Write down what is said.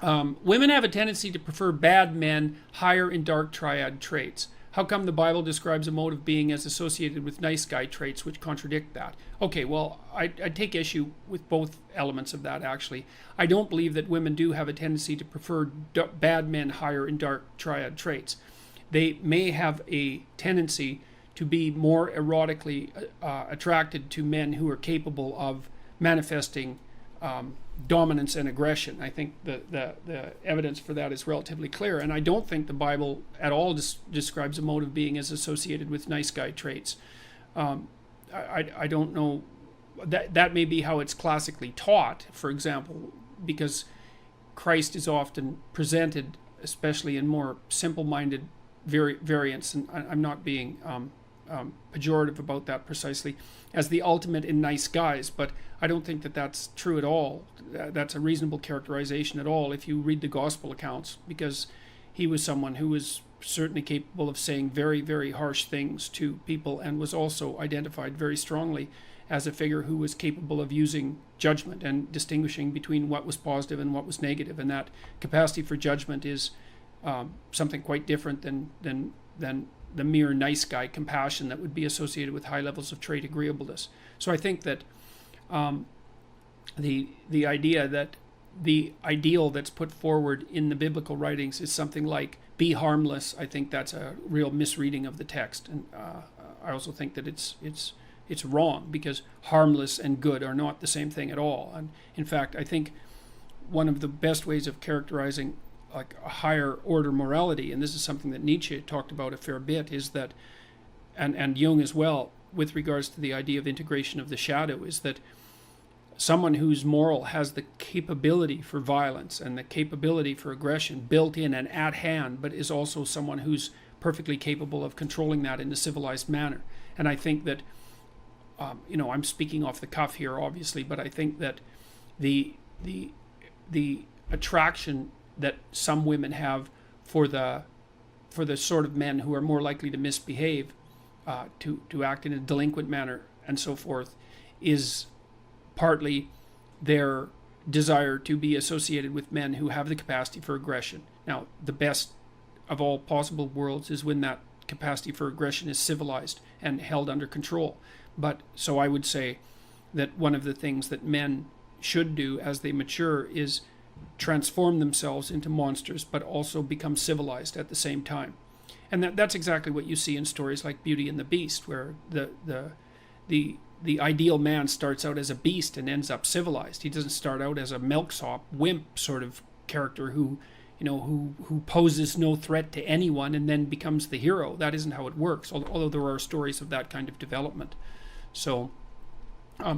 Women have a tendency to prefer bad men higher in dark triad traits. How come the Bible describes a mode of being as associated with nice guy traits which contradict that? Okay, well, I take issue with both elements of that, actually. I don't believe that women do have a tendency to prefer bad men higher in dark triad traits. They may have a tendency to be more erotically attracted to men who are capable of manifesting dominance and aggression. I think the evidence for that is relatively clear, and I don't think the Bible at all describes a mode of being as associated with nice guy traits. I don't know, that may be how it's classically taught, for example, because Christ is often presented, especially in more simple-minded variants, and I'm not being pejorative about that precisely, as the ultimate in nice guys, but I don't think that that's true at all. That's a reasonable characterization at all if you read the gospel accounts, because he was someone who was certainly capable of saying very, very harsh things to people, and was also identified very strongly as a figure who was capable of using judgment and distinguishing between what was positive and what was negative, and that capacity for judgment is something quite different than the mere nice guy compassion that would be associated with high levels of trait agreeableness. So I think that the idea that the ideal that's put forward in the biblical writings is something like be harmless, I think that's a real misreading of the text, and I also think that it's wrong, because harmless and good are not the same thing at all. And in fact, I think one of the best ways of characterizing like a higher order morality, and this is something that Nietzsche talked about a fair bit, is that, and Jung as well, with regards to the idea of integration of the shadow, is that someone who's moral has the capability for violence and the capability for aggression built in and at hand, but is also someone who's perfectly capable of controlling that in a civilized manner. And I think that, I'm speaking off the cuff here, obviously, but I think that the attraction that some women have for the sort of men who are more likely to misbehave, to act in a delinquent manner and so forth, is partly their desire to be associated with men who have the capacity for aggression. Now, the best of all possible worlds is when that capacity for aggression is civilized and held under control. But so I would say that one of the things that men should do as they mature is transform themselves into monsters, but also become civilized at the same time. And that's exactly what you see in stories like Beauty and the Beast, where the ideal man starts out as a beast and ends up civilized. He doesn't start out as a milksop, wimp sort of character who poses no threat to anyone and then becomes the hero. That isn't how it works, although there are stories of that kind of development. So